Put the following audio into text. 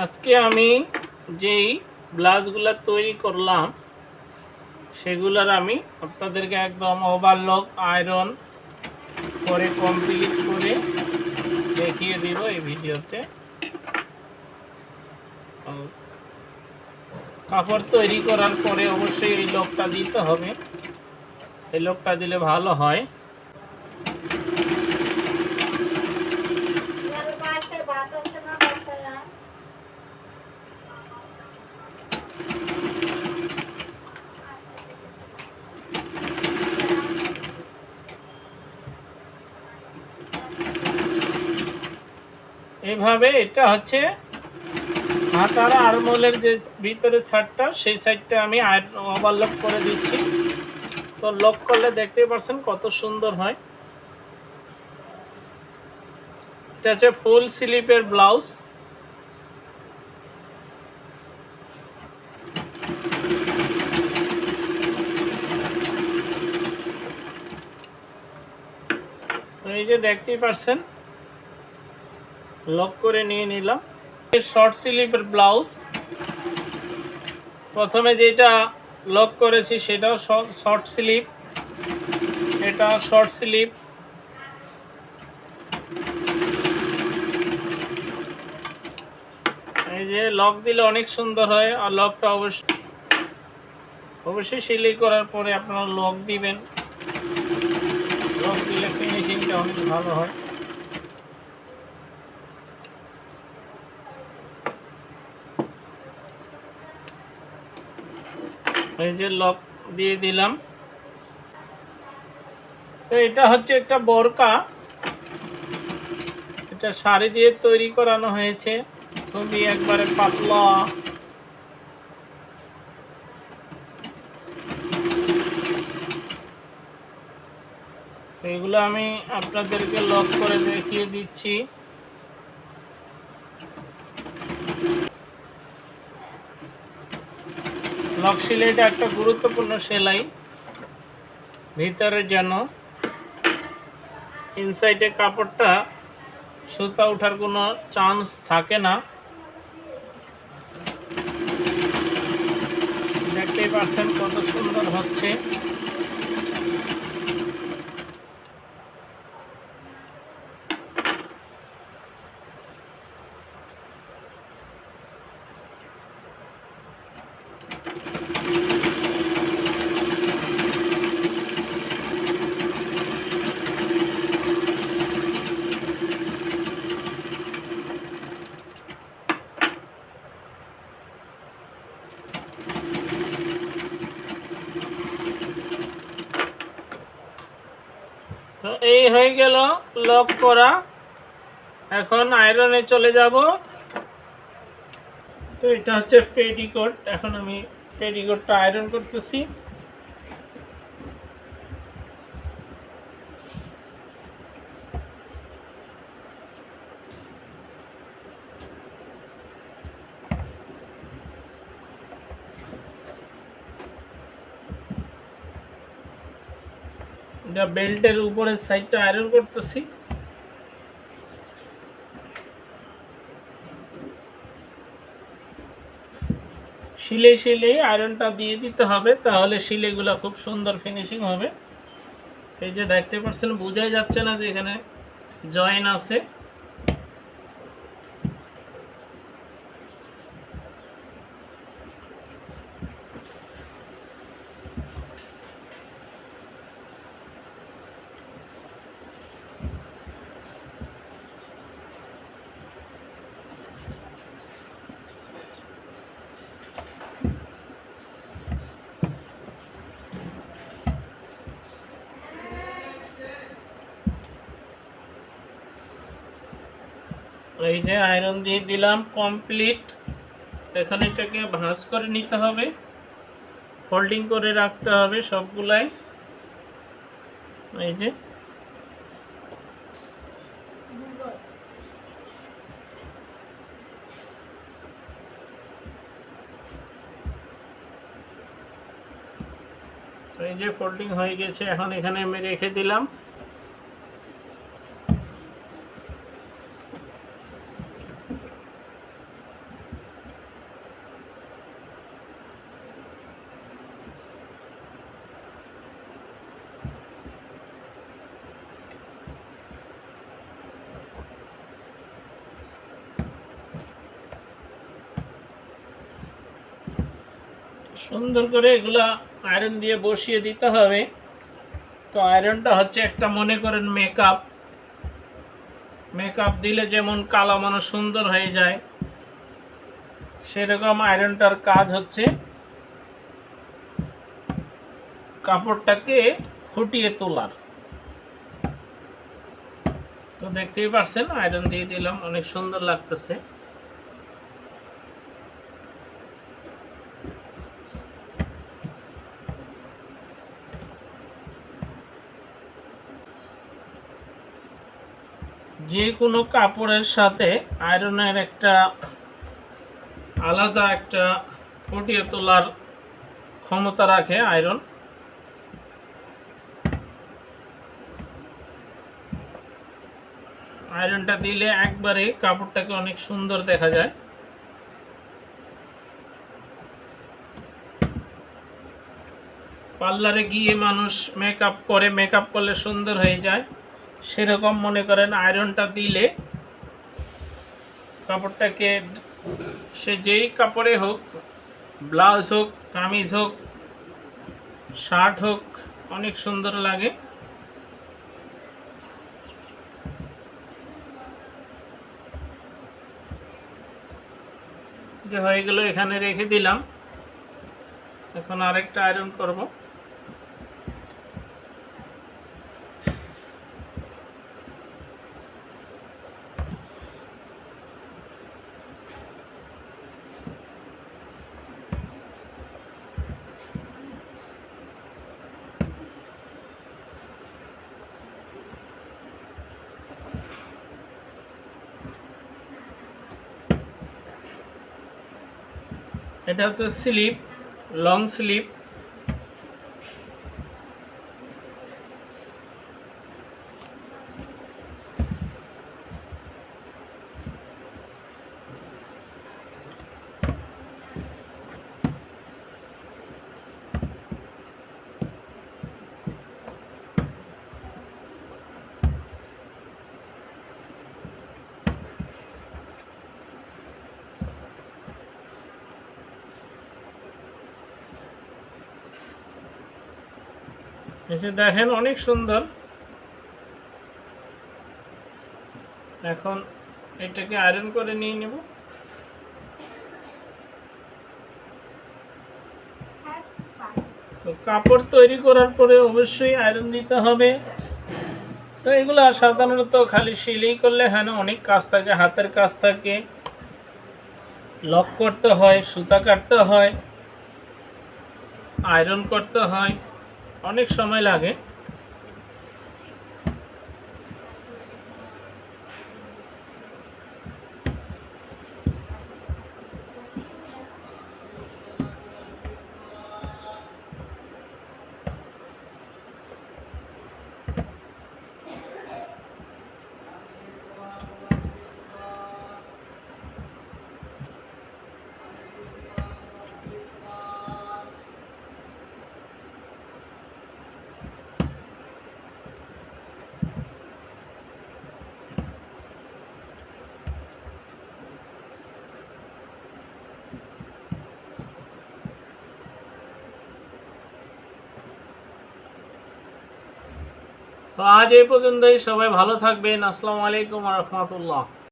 আজকে আমি যেই ব্লাউজগুলো তৈরি করলাম সেগুলোর আমি আপনাদেরকে একদম ওভারলক আয়রন করে কমপ্লিট করে দেখিয়ে দিব এই ভিডিওতে। কাপড় তৈরি করার পরে অবশ্যই এই লকটা দিতে হবে, এই লকটা দিলে ভালো হয়। এইভাবে এটা হচ্ছে হাতার আরমোলের যে ভিতরে ছাড়টা, সেই সাইডটা আমি ওভারলক করে দিচ্ছি। তো লক করলে দেখতে পাচ্ছেন কত সুন্দর হয়। এটা হচ্ছে ফুল স্লিপের ব্লাউজ। এই যে দেখতেই পাচ্ছেন লক করে নিয়ে নিলাম। শর্ট স্লিপের ব্লাউজ, প্রথমে যেটা লক করেছি সেটাও শর্ট স্লিপ, এটা শর্ট স্লিপ। এই যে লক দিলে অনেক সুন্দর হয়। আর লকটা অবশ্যই সেলাই করার পরে আপনারা লক দিবেন, লক দিলে ফিনিশিংটা অনেক ভালো হয়। এই যে লক দিয়ে দিলাম। তো এটা হচ্ছে একটা বোরকা, এটা শাড়ি দিয়ে তৈরি করানো হয়েছে, খুবই একবারে পাতলা। এগুলো আমি আপনাদেরকে লক করে দেখিয়ে দিচ্ছি। লক সেলাইটা একটা গুরুত্বপূর্ণ সেলাই, ভিতরে যেন ইনসাইডে কাপড়টা সুতা ওঠার কোনো চান্স থাকে না। দেখতেই পাচ্ছেন কত সুন্দর হচ্ছে। তো এই হয়ে গেল লক করা। এখন আয়রনে চলে যাব। তো এটা হচ্ছে পেটিকোট, এখন আমি পেটিকোটটা আয়রন করতেছি। এটা বেল্টের উপরের সাইডটা আয়রন করতেছি। সিলাই আয়রনটা দিয়ে দিতে হবে, তাহলে সিলাইগুলো খুব সুন্দর ফিনিশিং হবে। এই যে দেখতে পাচ্ছেন, বোঝাই যাচ্ছে না যে এখানে জয়েন আছে। এই যে আয়রন দিয়ে দিলাম কমপ্লিট। এখন এটাকে ভাঁজ করে নিতে হবে, ফোল্ডিং করে রাখতে হবে সবগুলাই। এই যে ফোল্ডিং হয়ে গেছে। এখন এখানে আমি রেখে দিলাম। সুন্দর করে এগুলা আয়রন দিয়ে বসিয়ে দিতে হবে। তো আয়রনটা হচ্ছে একটা মনে করেন মেকআপ দিলে যেমন কালো মানুষ সুন্দর হয়ে যায়, সেরকম আয়রনটার কাজ হচ্ছে কাপড়টাকে ফুটিয়ে তোলার। তো দেখতেই পাচ্ছেন আয়রন দিয়ে দিলাম, অনেক সুন্দর লাগতেছে। যে কোনো কাপড়ের সাথে আয়রনের একটা আলাদা একটা ফুটিয়ে তোলার ক্ষমতা রাখে আয়রন। আয়রনটা দিলে একবারে কাপড়টাকে অনেক সুন্দর দেখা যায়। পার্লারে গিয়ে মানুষ মেকআপ করে, মেকআপ করলে সুন্দর হয়ে যায়, সেরকম মনে করেন আয়রনটা দিলে কাপড়টাকে, সে যেই কাপড়ে হোক, ব্লাউজ হোক, কামিজ হোক, শার্ট হোক, অনেক সুন্দর লাগে। যে হয়ে গেল, এখানে রেখে দিলাম। এখন আরেকটা আয়রন করব। এটা হচ্ছে স্লিপ, লং স্লিপ। এসে দেখেন অনেক সুন্দর। এখন এটাকে আয়রন করে নিয়ে নেব। তো কাপড় তৈরি করার পরে অবশ্যই আয়রন দিতে হবে। তো এগুলো সাধারণত খালি সিলাই করলে হয় না, অনেক কাজ থাকে, হাতের কাজ থাকে, লক করতে হয়, সুতা কাটতে হয়, আয়রন করতে হয়, অনেক সময় লাগে। তো আজ এই পর্যন্তই। সবাই ভালো থাকবেন। আসসালামু আলাইকুম ওয়া রাহমাতুল্লাহ।